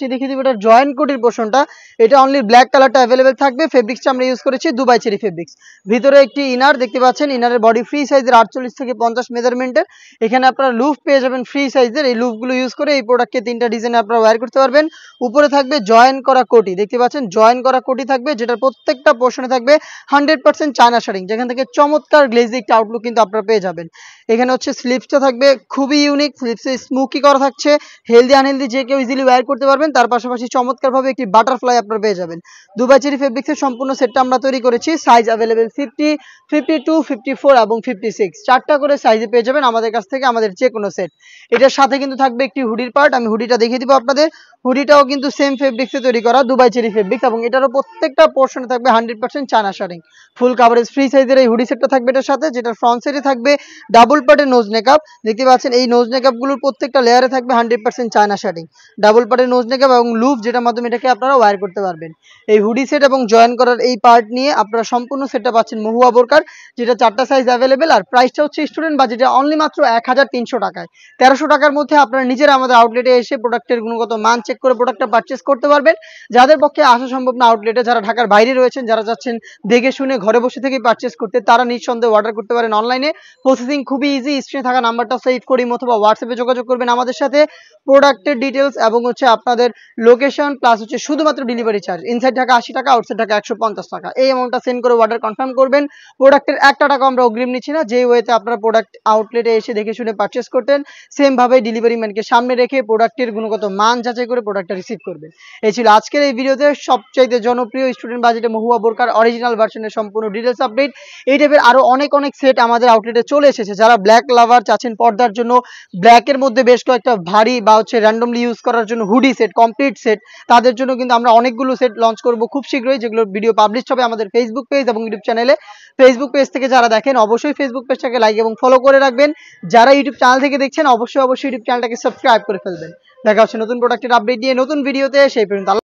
ফার্স্টে দেখিয়ে দিব এটা জয়েন্ট কোটির পোর্শনটা। এটা অনলি ব্ল্যাক কালারটা অ্যাভেলেবেল থাকবে। ফেব্রিক্সটা আমরা ইউজ করেছি দুবাই চেরি ফেব্রিক্স। ভিতরে একটি ইনার দেখতে পাচ্ছেন, ইনারের বডি ফ্রি সাইজের 48 থেকে 50 মেজারমেন্টের। এখানে আপনারা লুফ পেয়ে যাবেন ফ্রি সাইজের। এই লুফগুলো ইউজ করে এই প্রোডাক্টকে 3টা ডিজাইনে আপনারা ওয়্যার করতে পারবেন। উপরে থাকবে জয়েন করা কোটি, দেখতে পাচ্ছেন জয়েন করা কোটি থাকবে, যেটার প্রত্যেকটা পোর্শনে থাকবে 100% চায়না শাড়িং, যেখান থেকে চমৎকার গ্লেজি একটা আউটলুক কিন্তু আপনারা পেয়ে যাবেন। এখানে হচ্ছে স্লিপসটা থাকবে খুবই ইউনিক, স্লিপসে স্মোকি করা থাকছে, হেলদি আনহেলদি যে কেউ ইজিলি ওয়্যার করতে পারবেন। তার পাশাপাশি চমৎকারভাবে একটি বাটারফ্লাই আপনারা পেয়ে যাবেন। দুবাই চেরি ফেব্রিক্সের সম্পূর্ণ সেটটা আমরা তৈরি করেছি। সাইজ অ্যাভেলেবেল 50, 52, 54 এবং 56, 4টা করে সাইজে পেয়ে যাবেন আমাদের কাছ থেকে, আমাদের যে কোনো সেট। এটার সাথে কিন্তু থাকবে একটি হুডির পার্ট, আমি হুডিটা দেখিয়ে দিব আপনাদের। হুডিটাও কিন্তু সেম ফেব্রিক্সে তৈরি করা, দুবাই চেরি ফেব্রিক্স, এবং এটারও প্রত্যেকটা পোর্শনে থাকবে 100% চায়না শাড়িং। ফুল কাভারেজ ফ্রি সাইজের এই হুডি সেটটা থাকবে এটার সাথে, যেটার ফ্রন্ট সাইডে থাকবে ডাবল পার্টের নোজ নেকআপ। দেখতে পাচ্ছেন এই নোজ নেকআপগুলোর প্রত্যেকটা লেয়ারে থাকবে 100% চায়না শাড়িং, ডাবল পার্টের নোজ নেকআপ এবং লুপ, যেটার মাধ্যমে এটাকে আপনারা ওয়্যার করতে পারবেন। এই হুডি সেট এবং জয়েন করার এই পার্ট নিয়ে আপনারা সম্পূর্ণ সেটটা পাচ্ছেন মহুয়া বোরকার, যেটা 4টা সাইজ অ্যাভেলেবেল। আর প্রাইসটা হচ্ছে স্টুডেন্ট বাজেটে অনলি মাত্র 1300 টাকায়। 1300 টাকার মধ্যে আপনারা নিজেরা আমাদের আউটলেটে এসে প্রোডাক্টের গুণগত মান চেক করে প্রোডাক্টটা পারচেস করতে পারবেন। যাদের পক্ষে আসা সম্ভব না আউটলেটে, যারা ঢাকার বাইরে রয়েছেন, যারা যাচ্ছেন দেখে শুনে ঘরে বসে থেকেই পারচেস করতে, তারা নিঃসন্দেহে অর্ডার করতে পারেন অনলাইনে। প্রসেসিং খুবই ইজি, স্ক্রিনে থাকা নাম্বারটা সেভ করি অথবা হোয়াটসঅ্যাপে যোগাযোগ করবেন আমাদের সাথে। প্রোডাক্টের ডিটেলস এবং হচ্ছে আপনাদের লোকেশন প্লাস হচ্ছে শুধুমাত্র ডেলিভারি চার্জ, ইনসাইড ঢাকা 80 টাকা, আউটসাইড ঢাকা 150 টাকা, এই অ্যামাউন্টটা সেন্ড করে অর্ডার কনফার্ম করবেন। প্রোডাক্টের একটা টাকা আমরা অগ্রিম নিচ্ছি না। যে ওয়েতে আপনারা প্রোডাক্ট আউটলেটে এসে দেখে শুনে পারচেস করতেন, সেম ভাবে ডেলিভারি ম্যানকে সামনে রেখে প্রোডাক্টের গুণগত মান যাচাই করে প্রোডাক্টটা রিসিভ করবেন। এই ছিল আজকের এই ভিডিওতে সবচাইতে জনপ্রিয় স্টুডেন্ট বাজেটে মহুয়া বোরকার অরিজিনাল ভার্সনের সম্পূর্ণ ডিটেলস আপডেট। এই টাইপের আরো অনেক সেট আমাদের আউটলেটে চলে এসেছে। যারা ব্ল্যাক লাভার চাচ্ছেন পর্দার জন্য, ব্ল্যাকের মধ্যে বেশ কয়েকটা ভারী বা হচ্ছে র্যান্ডমলি ইউজ করার জন্য হুডি সেট, কমপ্লিট সেট, তাদের জন্য কিন্তু আমরা অনেকগুলো সেট লঞ্চ করব খুব শীঘ্রই, যেগুলোর ভিডিও পাবলিশ হবে আমাদের ফেসবুক পেজ এবং ইউটিউব চ্যানেলে। ফেসবুক পেজ থেকে যারা দেখেন অবশ্যই ফেসবুক পেজটাকে লাইক এবং ফলো করে রাখবেন। যারা ইউটিউব চ্যানেল থেকে দেখছেন অবশ্যই ইউটিউব চ্যানেলটাকে সাবস্ক্রাইব করে ফেলবেন। দেখা হচ্ছে নতুন প্রোডাক্টের আপডেট নিয়ে নতুন ভিডিওতে, সেই পর্যন্ত।